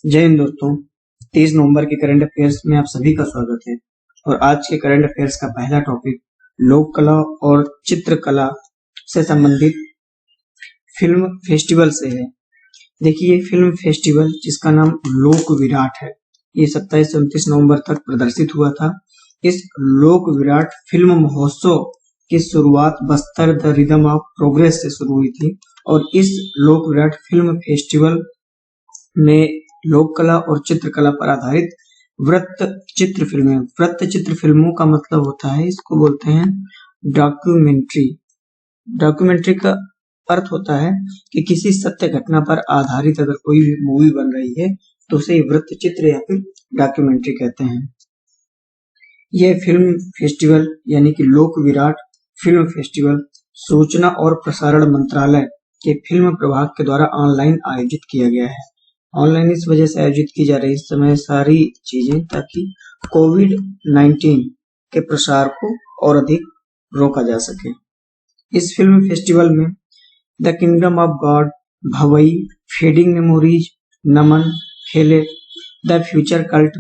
जय हिंद दोस्तों। 30 नवंबर के करंट अफेयर्स में आप सभी का स्वागत है। और आज के करंट अफेयर्स का पहला टॉपिक लोक कला और चित्रकला से संबंधित फिल्म फेस्टिवल से है। देखिए, फिल्म फेस्टिवल जिसका नाम लोक विराट है, ये 27 से 29 नवंबर तक प्रदर्शित हुआ था। इस लोक विराट फिल्म महोत्सव की शुरुआत Bastar the rhythm of progress से शुरू हुई थी और इस लोक विराट फिल्म फेस्टिवल में लोक कला और चित्रकला पर आधारित वृत्तचित्र फिल्में। वृत्तचित्र फिल्मों का मतलब होता है, इसको बोलते हैं डॉक्यूमेंट्री। डॉक्यूमेंट्री का अर्थ होता है कि किसी सत्य घटना पर आधारित अगर कोई भी मूवी बन रही है तो उसे वृत्तचित्र या फिर डॉक्यूमेंट्री कहते हैं। यह फिल्म फेस्टिवल यानी कि लोक विराट फिल्म फेस्टिवल सूचना और प्रसारण मंत्रालय के फिल्म प्रभाग के द्वारा ऑनलाइन आयोजित किया गया है। ऑनलाइन इस वजह से आयोजित की जा रही इस समय सारी चीजें ताकि कोविड-19 के प्रसार को और अधिक रोका जा सके। इस फिल्म फेस्टिवल में the kingdom of God, Bhavai, fading memories, Naman, Khele, the future cult,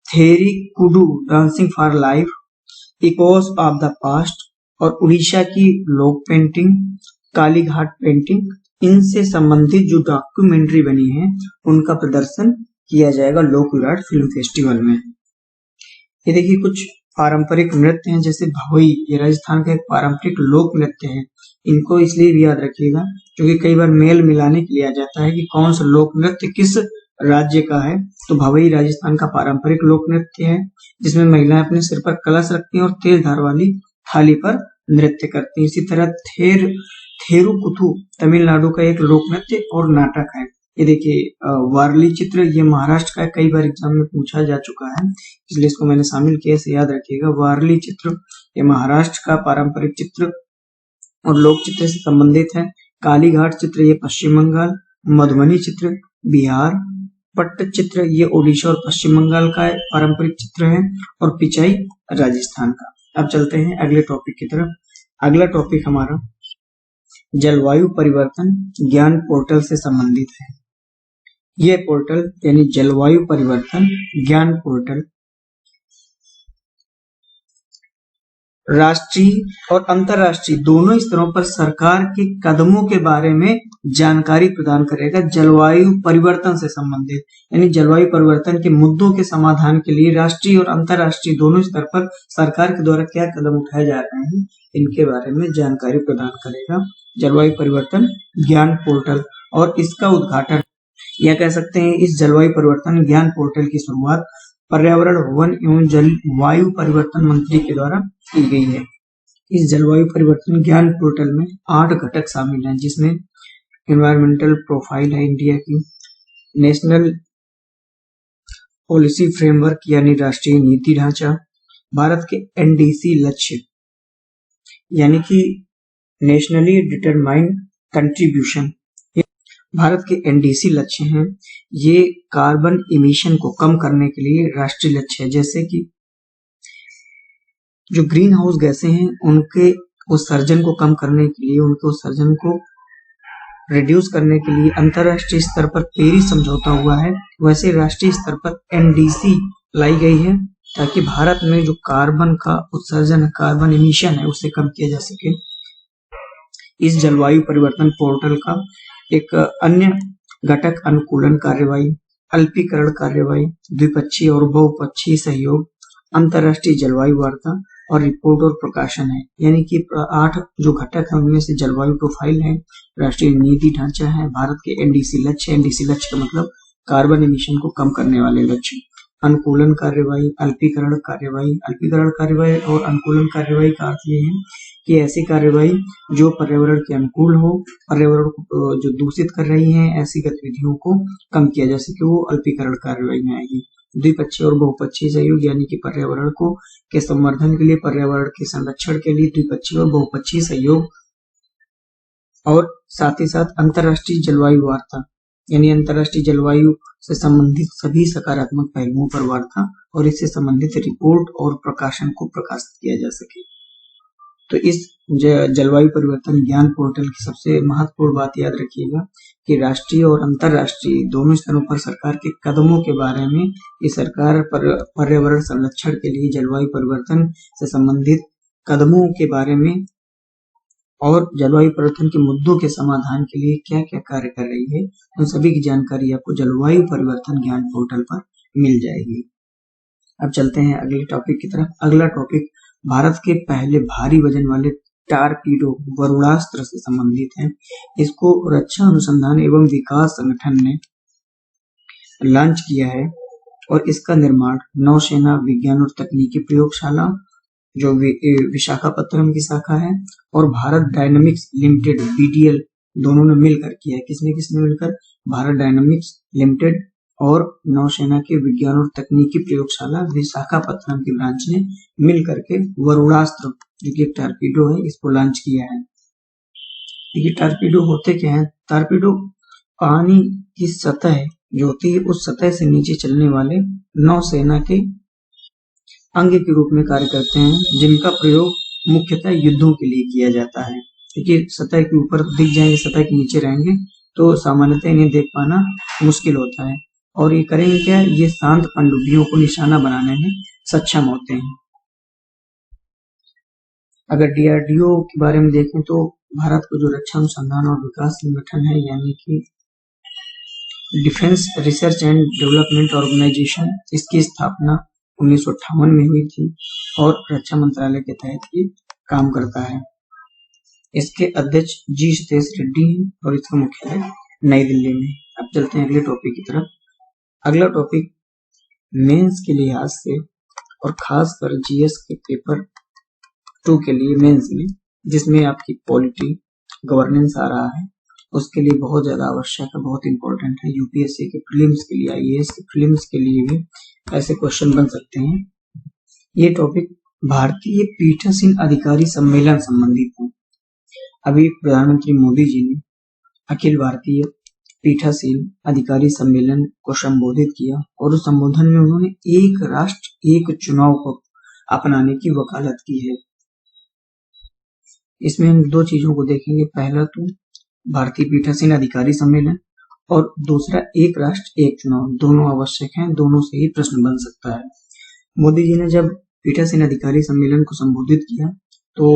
Theri Kudu dancing for life, echoes of the past और उड़ीसा की लोक पेंटिंग, कालीघाट पेंटिंग, इनसे संबंधित जो डॉक्यूमेंट्री बनी है उनका प्रदर्शन किया जाएगा लोक विराट फिल्म फेस्टिवल में। ये देखिए, कुछ पारंपरिक नृत्य हैं जैसे भवई, ये राजस्थान का एक पारंपरिक लोक नृत्य है। इनको इसलिए भी याद रखिएगा क्योंकि कई बार मेल मिलाने के लिए आ जाता है कि कौन सा लोक नृत्य किस राज्य का है। तो भवई राजस्थान का पारंपरिक लोक नृत्य है जिसमें महिलाएं अपने सिर पर कलश रखती हैं और तेज धार वाली थाली पर नृत्य करती हैं। इसी तरह थेरुकुथु तमिलनाडु का एक लोक नृत्य और नाटक है। ये देखिए, वारली चित्र, ये महाराष्ट्र का कई बार एग्जाम में पूछा जा चुका है, इसलिए इसको मैंने शामिल किया, इसे याद रखिएगा। वारली चित्र ये महाराष्ट्र का पारंपरिक चित्र और लोक चित्र से संबंधित है। कालीघाट चित्र ये पश्चिम बंगाल, मधुबनी चित्र बिहार, पट्टचित्र ये ओडिशा और पश्चिम बंगाल का पारंपरिक चित्र है और पिचाई राजस्थान का। अब चलते हैं अगले टॉपिक की तरफ। अगला टॉपिक हमारा जलवायु परिवर्तन ज्ञान पोर्टल से संबंधित है। यह पोर्टल यानी जलवायु परिवर्तन ज्ञान पोर्टल राष्ट्रीय और अंतर्राष्ट्रीय दोनों स्तरों पर सरकार के कदमों के बारे में जानकारी प्रदान करेगा। जलवायु परिवर्तन से संबंधित यानी जलवायु परिवर्तन के मुद्दों के समाधान के लिए राष्ट्रीय और अंतर्राष्ट्रीय दोनों स्तर पर सरकार के द्वारा क्या कदम उठाए जा रहे हैं, इनके बारे में जानकारी प्रदान करेगा जलवायु परिवर्तन ज्ञान पोर्टल। और इसका उद्घाटन या कह सकते हैं इस जलवायु परिवर्तन ज्ञान पोर्टल की शुरुआत पर्यावरण, वन एवं जलवायु परिवर्तन मंत्री के द्वारा की गई है। इस जलवायु परिवर्तन ज्ञान पोर्टल में 8 घटक शामिल हैं जिसमें एनवायरमेंटल प्रोफाइल है इंडिया की, नेशनल पॉलिसी फ्रेमवर्क यानी राष्ट्रीय नीति ढांचा, भारत के एनडीसी लक्ष्य यानी कि नेशनली डिटरमाइंड कंट्रीब्यूशन, भारत के एनडीसी लक्ष्य हैं। ये कार्बन इमिशन को कम करने के लिए राष्ट्रीय लक्ष्य है, जैसे कि जो ग्रीन हाउस गैसें हैं उनके उत्सर्जन को कम करने के लिए, उनके उत्सर्जन को रिड्यूस करने के लिए अंतरराष्ट्रीय स्तर पर पेरिस समझौता हुआ है, वैसे राष्ट्रीय स्तर पर एनडीसी लाई गई है ताकि भारत में जो कार्बन का उत्सर्जन, कार्बन इमिशन है, उसे कम किया जा सके। इस जलवायु परिवर्तन पोर्टल का एक अन्य घटक अनुकूलन कार्यवाही, अल्पीकरण कार्यवाही, द्विपक्षीय और बहुपक्षीय सहयोग, अंतरराष्ट्रीय जलवायु वार्ता और रिपोर्ट और प्रकाशन है। यानी कि 8 जो घटक है उनमें से जलवायु प्रोफाइल है, राष्ट्रीय नीति ढांचा है, भारत के एनडीसी लक्ष्य, एनडीसी लक्ष्य का मतलब कार्बन एमिशन को कम करने वाले लक्ष्य, अनुकूलन कार्यवाही, अल्पीकरण कार्यवाही और अनुकूलन कार्यवाही का अर्थ ये है कि ऐसी कार्यवाही जो पर्यावरण के अनुकूल हो, पर्यावरण को जो दूषित कर रही है, ऐसी गतिविधियों को कम किया जा सके, वो अल्पीकरण कार्यवाही में आएगी। द्विपक्षीय और बहुपक्षीय सहयोग यानी कि पर्यावरण को के संवर्धन के लिए, पर्यावरण के संरक्षण के लिए द्विपक्षीय और बहुपक्षीय सहयोग, और साथ ही साथ अंतरराष्ट्रीय जलवायु वार्ता यानी अंतरराष्ट्रीय जलवायु से संबंधित सभी सकारात्मक पहलुओं पर वार्ता और इससे संबंधित रिपोर्ट और प्रकाशन को प्रकाशित किया जा सके। तो इस जलवायु परिवर्तन ज्ञान पोर्टल की सबसे महत्वपूर्ण बात याद रखिएगा कि राष्ट्रीय और अंतर्राष्ट्रीय दोनों स्तरों पर सरकार के कदमों के बारे में, ये सरकार पर्यावरण संरक्षण के लिए जलवायु परिवर्तन से संबंधित कदमों के बारे में और जलवायु परिवर्तन के मुद्दों के समाधान के लिए क्या क्या कार्य कर रही है, उन सभी की जानकारी आपको जलवायु परिवर्तन ज्ञान पोर्टल पर मिल जाएगी। अब चलते हैं अगले टॉपिक की तरफ। अगला टॉपिक भारत के पहले भारी वजन वाले टारपीडो वरुणास्त्र से संबंधित है। इसको रक्षा अनुसंधान एवं विकास संगठन ने लॉन्च किया है और इसका निर्माण नौसेना विज्ञान और तकनीकी प्रयोगशाला जो विशाखापत्तनम की शाखा है और भारत डायनामिक्स लिमिटेड BDL दोनों ने मिलकर किया है। किसने मिलकर? भारत डायनामिक्स लिमिटेड और नौसेना के विज्ञान और तकनीकी प्रयोगशाला विशाखापत्तनम की ब्रांच ने मिल करके वरुणास्त्र जो कि एक टारपीडो है इसको लॉन्च किया है। देखिए टारपीडो होते क्या है? टारपीडो पानी की सतह जो होती है उस सतह से नीचे चलने वाले नौसेना के अंग के रूप में कार्य करते हैं, जिनका प्रयोग मुख्यतः युद्धों के लिए किया जाता है। क्योंकि सतह के ऊपर दिख जाएंगे, सतह के नीचे रहेंगे तो सामान्यतः इन्हें देख पाना मुश्किल होता है। और ये करेंगे क्या? ये शांत पनडुब्बियों को निशाना बनाने में सक्षम होते हैं। अगर DRDO के बारे में देखें तो भारत को जो रक्षा अनुसंधान और विकास संगठन है यानी कि defence research and development organisation, इसकी स्थापना 1958 में हुई थी और रक्षा मंत्रालय के तहत ये काम करता है। इसके अध्यक्ष G सतीश रेड्डी हैं और इसका मुख्यालय नई दिल्ली में। अब चलते हैं अगले टॉपिक की तरफ। अगला टॉपिक मेंस के लिहाज से और खासकर GS के पेपर 2 के लिए मेंस में, जिसमें आपकी पॉलिटी गवर्नेंस आ रहा है, उसके लिए बहुत ज्यादा आवश्यक है, बहुत इंपॉर्टेंट है। UPSC के प्रीलिम्स के लिए, IAS के प्रीलिम्स के लिए भी ऐसे क्वेश्चन बन सकते हैं। ये टॉपिक भारतीय पीठासीन अधिकारी सम्मेलन संबंधित है। अभी प्रधानमंत्री मोदी जी ने अखिल भारतीय पीठासीन अधिकारी सम्मेलन को संबोधित किया और उस संबोधन में उन्होंने एक राष्ट्र एक चुनाव को अपनाने की वकालत की है। इसमें हम दो चीजों को देखेंगे। पहला तो भारतीय पीठासीन अधिकारी सम्मेलन और दूसरा एक राष्ट्र एक चुनाव। दोनों आवश्यक हैं, दोनों से ही प्रश्न बन सकता है। मोदी जी ने जब पीठासीन अधिकारी सम्मेलन को संबोधित किया तो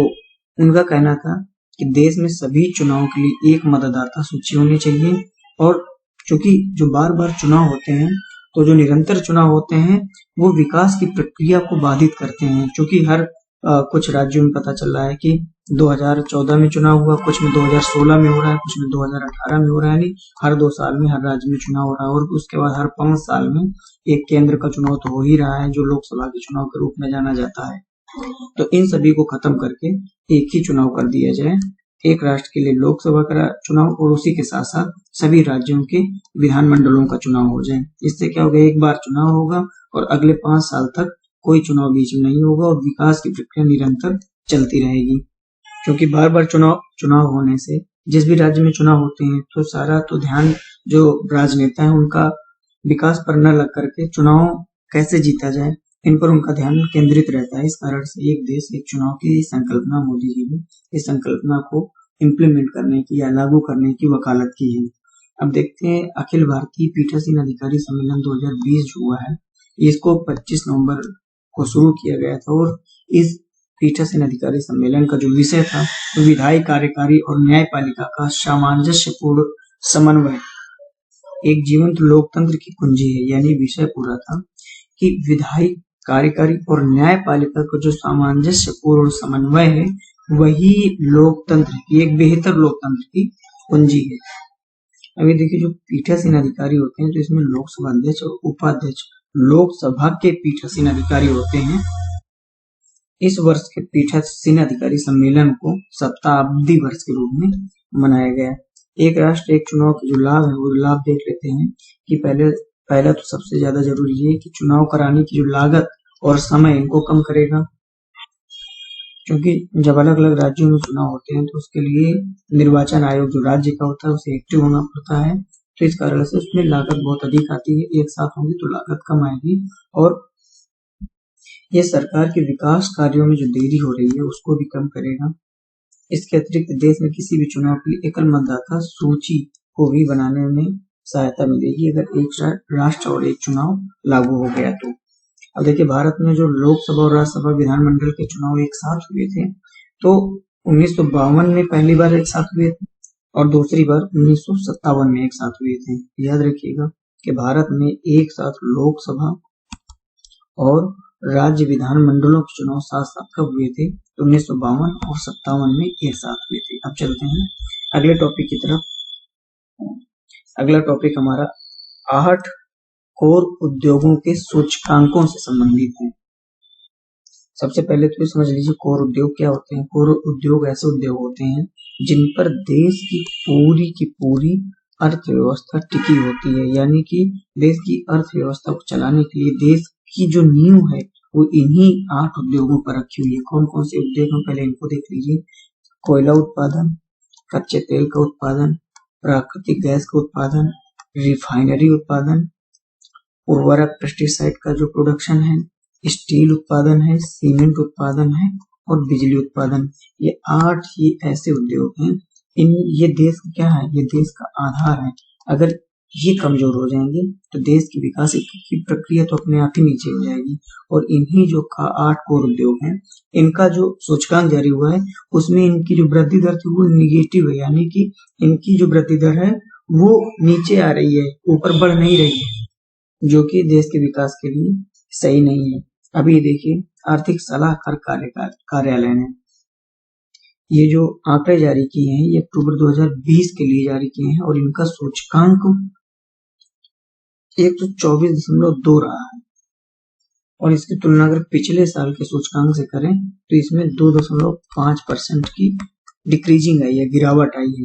उनका कहना था कि देश में सभी चुनाव के लिए एक मतदाता सूची होनी चाहिए और चूंकि जो बार बार चुनाव होते हैं तो जो निरंतर चुनाव होते हैं वो विकास की प्रक्रिया को बाधित करते हैं। चूंकि हर कुछ राज्यों में पता चल रहा है कि 2014 में चुनाव हुआ, कुछ में 2016 में हो रहा है, कुछ में 2018 में हो रहा है। यानी हर 2 साल में हर राज्य में चुनाव हो रहा है और उसके बाद हर 5 साल में एक केंद्र का चुनाव तो हो ही रहा है जो लोकसभा के चुनाव के रूप में जाना जाता है। तो इन सभी को खत्म करके एक ही चुनाव कर दिया जाए, एक राष्ट्र के लिए लोकसभा का चुनाव और उसी के साथ साथ सभी राज्यों के विधानमंडलों का चुनाव हो जाए। इससे क्या होगा, एक बार चुनाव होगा और अगले 5 साल तक कोई चुनाव बीच में नहीं होगा और विकास की प्रक्रिया निरंतर चलती रहेगी। क्योंकि बार बार चुनाव होने से जिस भी राज्य में चुनाव होते हैं तो सारा तो ध्यान जो राजनेता है उनका विकास पर न लग करके चुनाव कैसे जीता जाए इन पर उनका ध्यान केंद्रित रहता है। इस कारण से एक देश एक चुनाव की संकल्पना मोदी जी ने इस संकल्पना को इम्प्लीमेंट करने की या लागू करने की वकालत की है। अब देखते हैं अखिल भारतीय पीठासीन अधिकारी सम्मेलन 2020 जो हुआ है, इसको 25 नवंबर को शुरू किया गया था और इस पीठासीन अधिकारी सम्मेलन का जो विषय था तो विधायी, कार्यकारी और न्यायपालिका का सामंजस्यपूर्ण समन्वय एक जीवंत लोकतंत्र की कुंजी है। यानी विषय पूरा था कि विधायी, कार्यकारी और न्यायपालिका का जो सामंजस्यपूर्ण समन्वय है वही लोकतंत्र की, एक बेहतर लोकतंत्र की कुंजी है। अभी देखिए जो पीठासीन अधिकारी होते हैं तो इसमें लोकसभा अध्यक्ष और उपाध्यक्ष लोकसभा के पीठासीन अधिकारी होते हैं। इस वर्ष के पीठासीन अधिकारी सम्मेलन को शताब्दी वर्ष के रूप में मनाया गया। एक राष्ट्र एक चुनाव के जो लाभ है वो लाभ देख लेते हैं कि पहला तो सबसे ज्यादा जरूरी है कि चुनाव कराने की जो लागत और समय इनको कम करेगा। क्योंकि जब अलग अलग राज्यों में चुनाव होते हैं तो उसके लिए निर्वाचन आयोग जो राज्य का होता है उसे एक्टिव होना पड़ता है, तो इस कारण से उसमें लागत बहुत अधिक आती है। एक साथ होंगी तो लागत कम आएगी और ये सरकार के विकास कार्यों में जो देरी हो रही है उसको भी कम करेगा। इसके अतिरिक्त देश में किसी भी चुनाव के लिए एकल मतदाता सूची को भी बनाने में सहायता मिलेगी अगर एक राष्ट्र और एक चुनाव लागू हो गया तो। अब देखिए, भारत में जो लोकसभा और राज्यसभा विधानमंडल के चुनाव एक साथ हुए थे तो 1952 में पहली बार एक साथ हुए थे और दूसरी बार 1957 में एक साथ हुए थे। याद रखिएगा कि भारत में एक साथ लोकसभा और राज्य विधानमंडलों के चुनाव साथ साथ कब हुए थे तो 1952 और 57 में एक साथ हुए थे। अब चलते हैं अगले टॉपिक की तरफ। अगला टॉपिक हमारा 8 कोर उद्योगों के सूचकांकों से संबंधित है। सबसे पहले तो ये समझ लीजिए कोर उद्योग क्या होते हैं। कोर उद्योग ऐसे उद्योग होते हैं जिन पर देश की पूरी अर्थव्यवस्था टिकी होती है, यानी कि देश की अर्थव्यवस्था को चलाने के लिए देश की जो नींव है वो इन्हीं 8 उद्योगों पर रखी हुई है। कौन कौन से उद्योग हैं पहले इनको देख लीजिए। कोयला उत्पादन, कच्चे तेल का उत्पादन, प्राकृतिक गैस का उत्पादन, रिफाइनरी उत्पादन, उर्वरक पेस्टिसाइड का जो प्रोडक्शन है, स्टील उत्पादन है, सीमेंट उत्पादन है और बिजली उत्पादन। ये 8 ही ऐसे उद्योग हैं। ये देश का क्या है, ये देश का आधार है। अगर ये कमजोर हो जाएंगे तो देश की विकास की प्रक्रिया तो अपने आप ही नीचे हो जाएगी। और इन्हीं जो 8 कोर उद्योग हैं, इनका जो सूचकांक जारी हुआ है उसमें इनकी जो वृद्धि दर थी वो निगेटिव है, यानी कि इनकी जो वृद्धि दर है वो नीचे आ रही है, ऊपर बढ़ नहीं रही है, जो कि देश के विकास के लिए सही नहीं है। अभी देखिए, आर्थिक सलाहकार कार्यालय ने ये जो आंकड़े जारी किए हैं ये अक्टूबर 2020 के लिए जारी किए हैं और इनका सूचकांक 124.2 रहा है और इसकी तुलना अगर पिछले साल के सूचकांक से करें तो इसमें 2.5% की डिक्रीजिंग आई है, गिरावट आई है।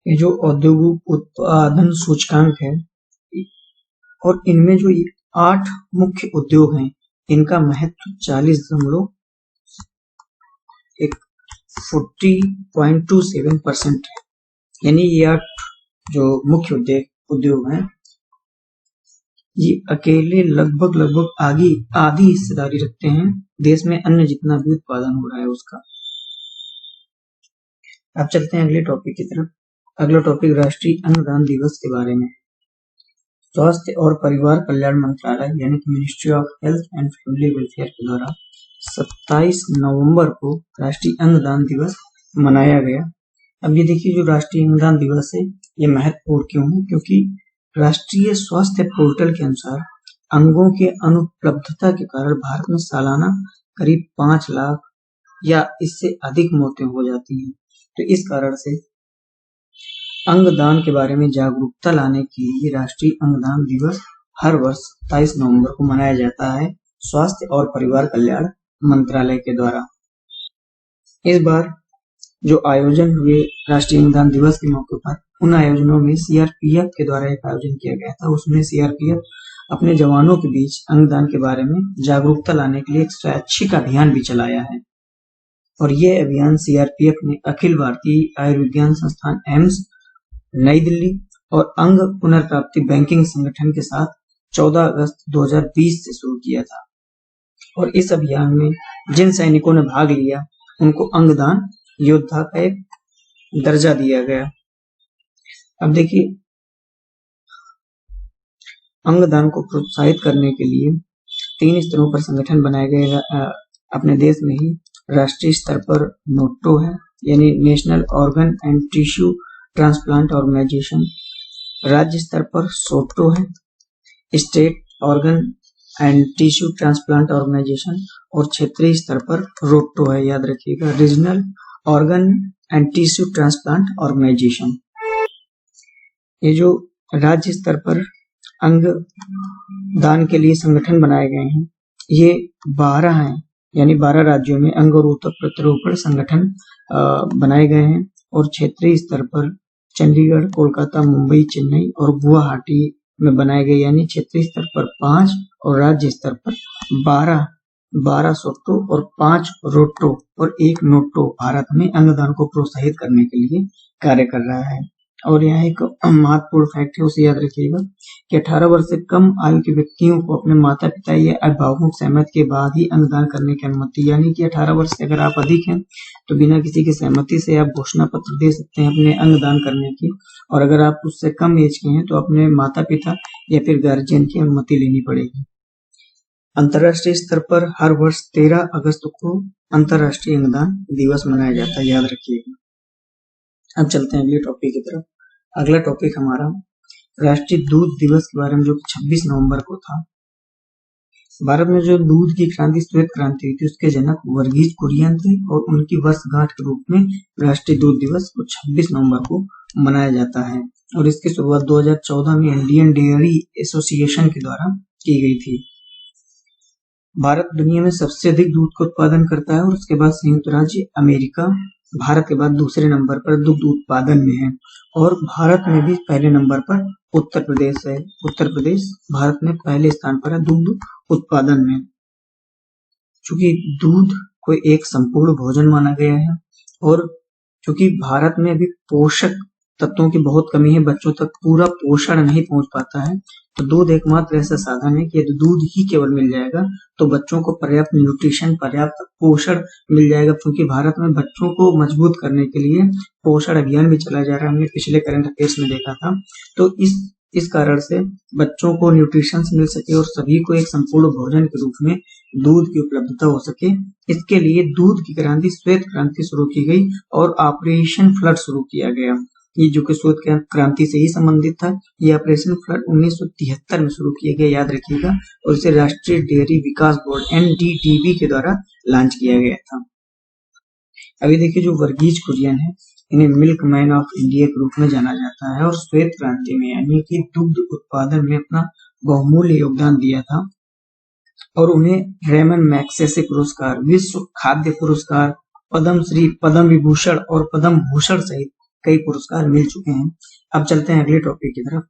ये जो औद्योगिक उत्पादन सूचकांक है और इनमें जो 8 मुख्य उद्योग हैं इनका महत्व 40.27% है। यानी ये 8 जो मुख्य उद्योग हैं ये अकेले लगभग आधी हिस्सेदारी रखते हैं देश में अन्य जितना भी उत्पादन हो रहा है उसका। अब चलते हैं अगले टॉपिक की तरफ। अगला टॉपिक राष्ट्रीय अंगदान दिवस के बारे में। स्वास्थ्य और परिवार कल्याण मंत्रालय यानी कि ministry of health and family welfare के द्वारा 27 नवंबर को राष्ट्रीय अंगदान दिवस मनाया गया। अब ये देखिए, जो राष्ट्रीय अंगदान दिवस है ये महत्वपूर्ण क्यों है, क्योंकि राष्ट्रीय स्वास्थ्य पोर्टल के अनुसार अंगों के अनुपलब्धता के कारण भारत में सालाना करीब 5 लाख या इससे अधिक मौतें हो जाती हैं। तो इस कारण से अंगदान के बारे में जागरूकता लाने के लिए राष्ट्रीय अंगदान दिवस हर वर्ष 27 नवंबर को मनाया जाता है स्वास्थ्य और परिवार कल्याण मंत्रालय के द्वारा। इस बार जो आयोजन हुए राष्ट्रीय अंगदान दिवस के मौके पर, उन आयोजनों में सीआरपीएफ के द्वारा एक आयोजन किया गया था। उसमें सीआरपीएफ अपने जवानों के बीच अंगदान के बारे में जागरूकता लाने के लिए एक स्वैच्छिक अभियान भी चलाया है और ये अभियान सीआरपीएफ ने अखिल भारतीय आयुर्विज्ञान संस्थान एम्स नई दिल्ली और अंग पुनर्प्राप्ति बैंकिंग संगठन के साथ 14 अगस्त 2020 से शुरू किया था और इस अभियान में जिन सैनिकों ने भाग लिया उनको अंगदान योद्धा का एक दर्जा दिया गया। अब देखिए, अंगदान को प्रोत्साहित करने के लिए 3 स्तरों पर संगठन बनाए गए। अपने देश में ही राष्ट्रीय स्तर पर नोटो है यानी national organ and tissue transplant organisation, राज्य स्तर पर सोटो है, state organ and tissue transplant organisation और क्षेत्रीय स्तर पर रोटो है। याद रखिएगा, regional organ and tissue transplant organisation. ये जो राज्य स्तर पर अंग दान के लिए संगठन बनाए गए हैं ये 12 हैं, यानी 12 राज्यों में अंग और ऊतक प्रत्यारोपण संगठन बनाए गए हैं और क्षेत्रीय स्तर पर चंडीगढ़, कोलकाता, मुंबई, चेन्नई और गुवाहाटी में बनाए गए, यानी क्षेत्रीय स्तर पर 5 और राज्य स्तर पर 12 सोटो और 5 रोटो और 1 नोटो भारत में अंगदान को प्रोत्साहित करने के लिए कार्य कर रहा है। और यहाँ एक महत्वपूर्ण फैक्ट है, उसे याद रखिएगा कि 18 वर्ष से कम आयु के व्यक्तियों को अपने माता पिता या अभिभावकों की सहमति के बाद ही अंगदान करने की अनुमति, यानी कि 18 वर्ष से अगर आप अधिक हैं तो बिना किसी की सहमति से आप घोषणा पत्र दे सकते हैं अपने अंगदान करने की, और अगर आप उससे कम एज के हैं तो अपने माता पिता या फिर गार्जियन की अनुमति लेनी पड़ेगी। अंतर्राष्ट्रीय स्तर पर हर वर्ष 13 अगस्त को अंतर्राष्ट्रीय अंगदान दिवस मनाया जाता है, याद रखिएगा। अब चलते हैं अगले टॉपिक की तरफ। अगला टॉपिक हमारा राष्ट्रीय दूध दिवस के बारे में, जो 26 नवंबर को था। भारत में जो दूध की क्रांति, श्वेत क्रांति हुई थी, उसके जनक वर्गीज कुरियन थे और उनकी वर्षगांठ के रूप में राष्ट्रीय दूध दिवस को 26 नवंबर को मनाया जाता है और इसकी शुरुआत 2014 में इंडियन डेयरी एसोसिएशन के द्वारा की गई थी। भारत दुनिया में सबसे अधिक दूध का उत्पादन करता है और उसके बाद संयुक्त राज्य अमेरिका भारत के बाद दूसरे नंबर पर दुग्ध उत्पादन में है और भारत में भी पहले नंबर पर उत्तर प्रदेश है। उत्तर प्रदेश भारत में पहले स्थान पर है दुग्ध उत्पादन में। चूंकि दूध को एक संपूर्ण भोजन माना गया है और चूंकि भारत में अभी पोषक तत्वों की बहुत कमी है, बच्चों तक पूरा पोषण नहीं पहुंच पाता है, तो दूध एकमात्र ऐसा साधन है कि यदि दूध ही केवल मिल जाएगा तो बच्चों को पर्याप्त न्यूट्रिशन, पर्याप्त पोषण मिल जाएगा। क्योंकि भारत में बच्चों को मजबूत करने के लिए पोषण अभियान भी चलाया जा रहा है, हमने पिछले करंट अफेयर्स में देखा था। तो इस कारण से बच्चों को न्यूट्रिशन मिल सके और सभी को एक संपूर्ण भोजन के रूप में दूध की उपलब्धता हो सके, इसके लिए दूध की क्रांति, श्वेत क्रांति शुरू की गई और ऑपरेशन फ्लड शुरू किया गया। ये जो कि श्वेत क्रांति से ही संबंधित था। ये ऑपरेशन फ्लड 1973 में शुरू किया गया, याद रखिएगा, और इसे राष्ट्रीय डेयरी विकास बोर्ड NDDB के द्वारा लॉन्च किया गया था। अभी देखिए, जो वर्गीज कुरियन है, इन्हें मिल्क मैन ऑफ इंडिया के रूप में जाना जाता है और श्वेत क्रांति में यानी कि दुग्ध उत्पादन में अपना बहुमूल्य योगदान दिया था और उन्हें रेमन मैग्सेसे पुरस्कार, विश्व खाद्य पुरस्कार, पद्मश्री, पद्म विभूषण और पद्म भूषण सहित कई पुरस्कार मिल चुके हैं। अब चलते हैं अगले टॉपिक की तरफ।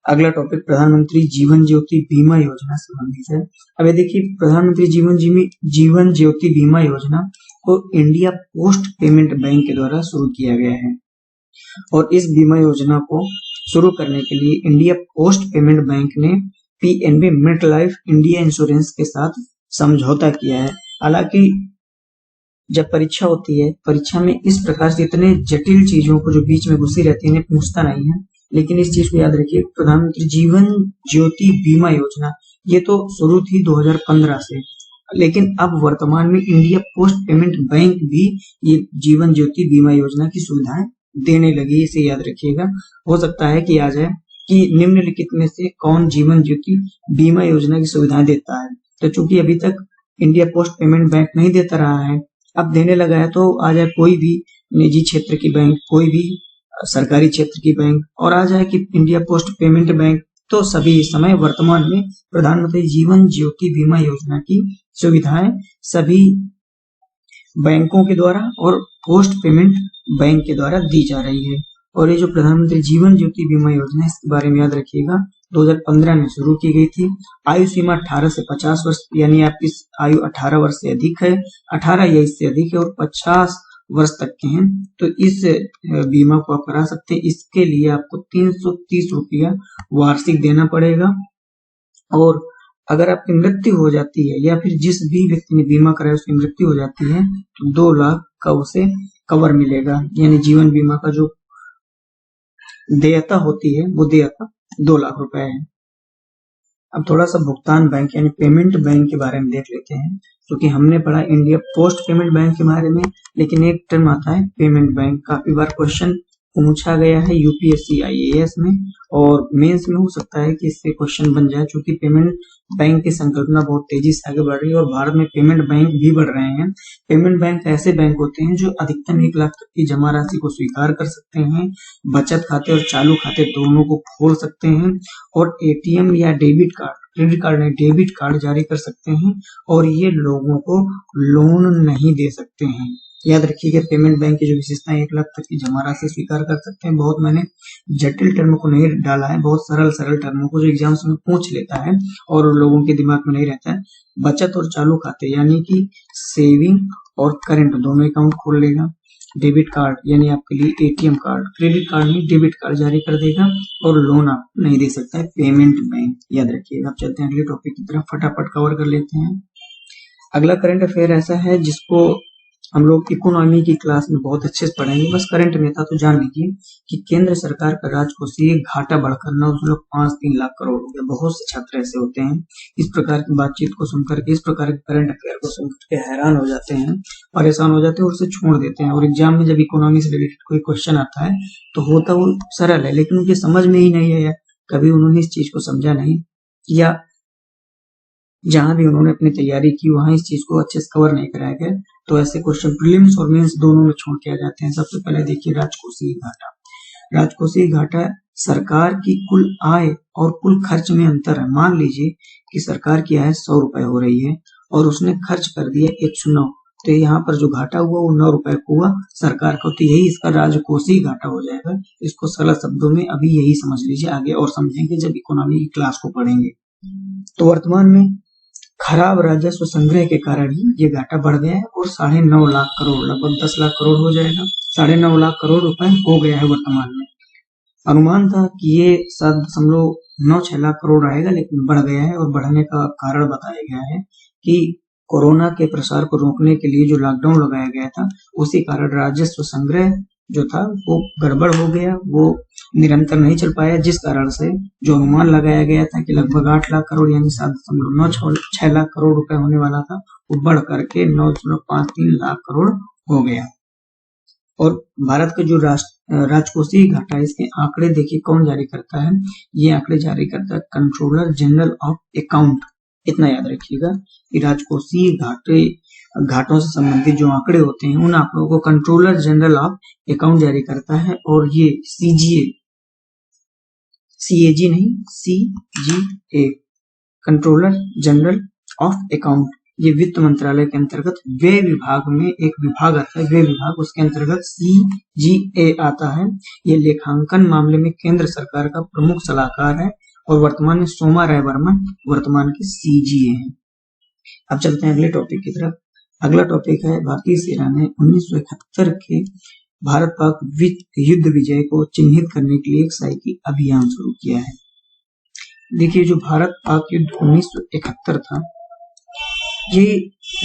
अगला टॉपिक प्रधानमंत्री जीवन ज्योति बीमा योजना से संबंधित है। अब देखिए, प्रधानमंत्री जीवन ज्योति बीमा योजना को इंडिया पोस्ट पेमेंट बैंक के द्वारा शुरू किया गया है और इस बीमा योजना को शुरू करने के लिए इंडिया पोस्ट पेमेंट बैंक ने PNB mid life India insurance के साथ समझौता किया है। हालांकि जब परीक्षा होती है, परीक्षा में इस प्रकार से इतने जटिल चीजों को जो बीच में घुसी रहती है, इन्हें पूछता नहीं है, लेकिन इस चीज को याद रखिए, प्रधानमंत्री जीवन ज्योति बीमा योजना ये तो शुरू थी 2015 से, लेकिन अब वर्तमान में इंडिया पोस्ट पेमेंट बैंक भी ये जीवन ज्योति बीमा योजना की सुविधाएं देने लगी। इसे याद रखिएगा। हो सकता है कि आ जाए कि निम्नलिखित में से कौन जीवन ज्योति बीमा योजना की सुविधाएं देता है। तो चूंकि अभी तक इंडिया पोस्ट पेमेंट बैंक नहीं देता रहा है, अब देने लगा है, तो आ जाए कोई भी निजी क्षेत्र की बैंक, कोई भी सरकारी क्षेत्र की बैंक, और आ जाए कि इंडिया पोस्ट पेमेंट बैंक, तो सभी इस समय वर्तमान में प्रधानमंत्री जीवन ज्योति बीमा योजना की सुविधाएं सभी बैंकों के द्वारा और पोस्ट पेमेंट बैंक के द्वारा दी जा रही है। और ये जो प्रधानमंत्री जीवन ज्योति बीमा योजना है, इसके बारे में याद रखिएगा, 2015 में शुरू की गई थी। आयु सीमा 18 से 50 वर्ष, यानी आपकी आयु 18 वर्ष से अधिक है, 18 या इससे अधिक है और 50 वर्ष तक के हैं, तो इस बीमा को आप करा सकते हैं। इसके लिए आपको 330 रुपया वार्षिक देना पड़ेगा और अगर आपकी मृत्यु हो जाती है या फिर जिस भी व्यक्ति ने बीमा कराया उसकी मृत्यु हो जाती है तो 2 लाख का उसे कवर मिलेगा। यानी जीवन बीमा का जो देयता होती है वो देयता 2 लाख रुपए है। अब थोड़ा सा भुगतान बैंक यानी पेमेंट बैंक के बारे में देख लेते हैं, क्योंकि हमने पढ़ा इंडिया पोस्ट पेमेंट बैंक के बारे में, लेकिन एक टर्म आता है पेमेंट बैंक। काफी बार क्वेश्चन पूछा गया है UPSC IAS में और मेंस में हो सकता है कि इससे क्वेश्चन बन जाए, क्योंकि पेमेंट बैंक की संकल्पना बहुत तेजी से आगे बढ़ रही है और भारत में पेमेंट बैंक भी बढ़ रहे हैं। पेमेंट बैंक ऐसे बैंक होते हैं जो अधिकतम 1 लाख तक की जमा राशि को स्वीकार कर सकते हैं, बचत खाते और चालू खाते दोनों को खोल सकते हैं और ATM या डेबिट कार्ड, क्रेडिट कार्ड नहीं डेबिट कार्ड जारी कर सकते हैं और ये लोगों को लोन नहीं दे सकते हैं। याद रखिएगा, पेमेंट बैंक की जो विशेषता है 1 लाख तक की जमा राशि स्वीकार कर सकते हैं। बहुत मैंने जटिल टर्म को नहीं डाला है, बहुत सरल टर्मों को जो एग्जाम्स में पूछ लेता है और लोगों के दिमाग में नहीं रहता है। बचत और चालू खाते यानी कि सेविंग और करेंट दोनों अकाउंट खोल लेगा। डेबिट कार्ड यानी आपके लिए एटीएम कार्ड, क्रेडिट कार्ड नहीं डेबिट कार्ड जारी कर देगा और लोन आप नहीं दे सकता है पेमेंट बैंक, याद रखिएगा। अब चलते हैं अगले टॉपिक की तरफ, फटाफट कवर कर लेते हैं। अगला करंट अफेयर ऐसा है जिसको हम लोग इकोनॉमी की क्लास में बहुत अच्छे से पढ़ेंगे, बस करंट में था तो जान लीजिए कि केंद्र सरकार का राजकोषीय घाटा बढ़कर 9.53 लाख करोड़ हो गया। बहुत से छात्र ऐसे होते हैं इस प्रकार की बातचीत को सुनकर के, इस प्रकार के करंट अफेयर को सुनकर के हैरान हो जाते हैं, परेशान हो जाते हैं और उसे छोड़ देते हैं। और एग्जाम में जब इकोनॉमी से रिलेटेड कोई क्वेश्चन आता है तो होता वो सरल है, लेकिन उनके समझ में ही नहीं है, कभी उन्होंने इस चीज को समझा नहीं, या जहां भी उन्होंने अपनी तैयारी की वहां इस चीज को अच्छे से कवर नहीं कराया गया, तो ऐसे क्वेश्चन प्रीलिम्स और मेंस दोनों में छोड़ के आ जाते हैं। सबसे पहले देखिए राजकोषीय घाटा। राजकोषीय घाटा सरकार की कुल आय और कुल खर्च में अंतर है। मान लीजिए कि सरकार की आय 100 रुपए हो रही है और उसने खर्च कर दिया 109, तो यहाँ पर जो घाटा हुआ वो 9 रुपए को हुआ सरकार को, तो यही इसका राजकोषीय घाटा हो जाएगा। इसको सरल शब्दों में अभी यही समझ लीजिए, आगे और समझेंगे जब इकोनॉमी की क्लास को पढ़ेंगे। तो वर्तमान में खराब राजस्व संग्रह के कारण ही ये घाटा बढ़ गया है और 9.5 लाख करोड़, लगभग 10 लाख करोड़ हो जाएगा। 9.5 लाख करोड़ रुपए हो गया है वर्तमान में। अनुमान था कि ये 7.96 लाख करोड़ आएगा, लेकिन बढ़ गया है और बढ़ने का कारण बताया गया है कि कोरोना के प्रसार को रोकने के लिए जो लॉकडाउन लगाया गया था उसी कारण राजस्व संग्रह जो था वो गड़बड़ हो गया, वो निरंतर नहीं चल पाया, जिस कारण से जो अनुमान लगाया गया था कि लगभग 8 लाख करोड़ यानी 7.96 लाख करोड़ रुपए होने वाला था, वो बढ़ करके 9.53 लाख करोड़ हो गया। और भारत का जो राजकोषीय घाटा है इसके आंकड़े देखिए कौन जारी करता है, ये आंकड़े जारी करता है कंट्रोलर जनरल ऑफ अकाउंट। इतना याद रखिएगा कि राजकोषीय घाटों से संबंधित जो आंकड़े होते हैं उन आंकड़ों को कंट्रोलर जनरल ऑफ अकाउंट जारी करता है। और ये CAG नहीं CGA, controller general of account, ये वित्त मंत्रालय के अंतर्गत व्यय विभाग में एक विभाग आता है, व्यय विभाग, उसके अंतर्गत CGA आता है। ये लेखांकन मामले में केंद्र सरकार का प्रमुख सलाहकार है और वर्तमान में सोमा राय वर्मा वर्तमान के CGA हैं। अब चलते हैं अगले टॉपिक की तरफ। अगला टॉपिक है भारतीय सेना ने 1971 के भारत पाक युद्ध विजय को चिन्हित करने के लिए एक साइकिल अभियान शुरू किया है। देखिए जो भारत पाक युद्ध 1971 था ये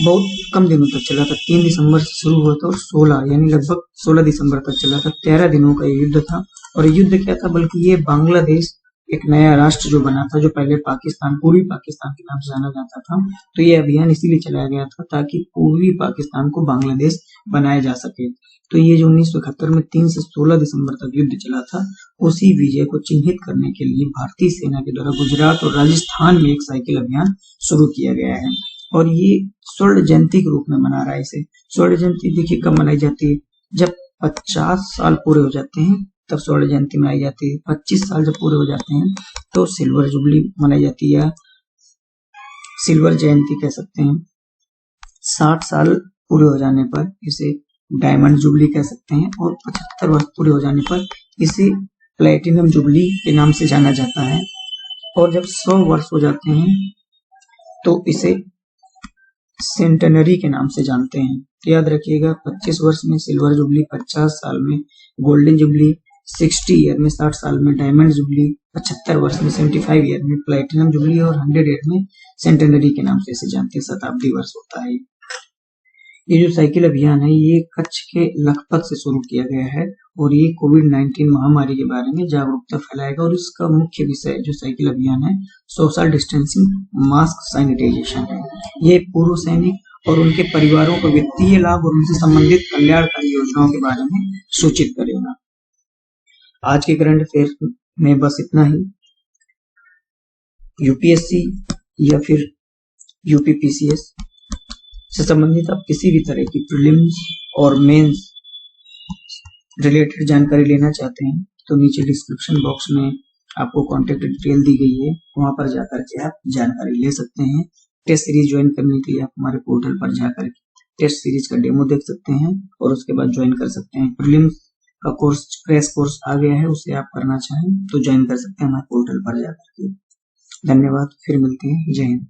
बहुत कम दिनों तक चला था, 3 दिसंबर से शुरू हुआ था और 16 यानी लगभग 16 दिसंबर तक चला था। 13 दिनों का युद्ध था। और युद्ध क्या था, बल्कि ये बांग्लादेश एक नया राष्ट्र जो बना था, जो पहले पाकिस्तान, पूर्वी पाकिस्तान के नाम से जाना जाता था, तो ये अभियान इसीलिए चलाया गया था ताकि पूर्वी पाकिस्तान को बांग्लादेश बनाया जा सके। तो ये जो 1971 में 3 से 16 दिसंबर तक युद्ध चला था, उसी विजय को चिन्हित करने के लिए भारतीय सेना के द्वारा गुजरात और राजस्थान में एक साइकिल अभियान शुरू किया गया है। और ये स्वर्ण जयंती के रूप में मना रहा है इसे। स्वर्ण जयंती देखिए कब मनाई जाती है, जब 50 साल पूरे हो जाते हैं तब स्वर्ण जयंती मनाई जाती है। 25 साल जब पूरे हो जाते हैं तो सिल्वर जुबली मनाई जाती है, सिल्वर जयंती कह सकते हैं। 60 साल पूरे हो जाने पर इसे डायमंड जुबली कह सकते हैं और 75 वर्ष पूरे हो जाने पर इसे प्लेटिनम जुबली के नाम से जाना जाता है। और जब 100 वर्ष हो जाते हैं तो इसे सेंटेनरी के नाम से जानते हैं। तो याद रखिएगा 25 वर्ष में सिल्वर जुबली, 50 साल में गोल्डन जुबली, 60 ईयर में 60 साल में डायमंड जुबली, 75 वर्ष में 75 ईयर में प्लेटिनम जुबली और 100 ईयर में सेंटेनरी के नाम से इसे जानते हैं। शताब्दी वर्ष होता है। ये जो साइकिल अभियान है ये कच्छ के लखपत से शुरू किया गया है और ये कोविड-19 महामारी के बारे में जागरूकता फैलाएगा। और इसका मुख्य विषय जो साइकिल अभियान है सोशल डिस्टेंसिंग, मास्क, सैनिटाइजेशन है। ये पूर्व सैनिक और उनके परिवारों को वित्तीय लाभ और उनसे संबंधित कल्याणकारी योजनाओं के बारे में सूचित करेगा। आज के करंट अफेयर में बस इतना ही। यूपीएससी या फिर यूपीपीसीएस से संबंधित आप किसी भी तरह की प्रीलिम्स और मेंस रिलेटेड जानकारी लेना चाहते हैं तो नीचे डिस्क्रिप्शन बॉक्स में आपको कॉन्टेक्ट डिटेल दी गई है, वहां पर जाकर के आप जानकारी ले सकते हैं। टेस्ट सीरीज ज्वाइन करने के लिए आप हमारे पोर्टल पर जाकर टेस्ट सीरीज का डेमो देख सकते हैं और उसके बाद ज्वाइन कर सकते हैं। प्रीलिम्स का कोर्स, क्रैश कोर्स आ गया है, उसे आप करना चाहें तो ज्वाइन कर सकते हैं हमारे पोर्टल पर जाकर के। धन्यवाद, फिर मिलते हैं। जय हिंद।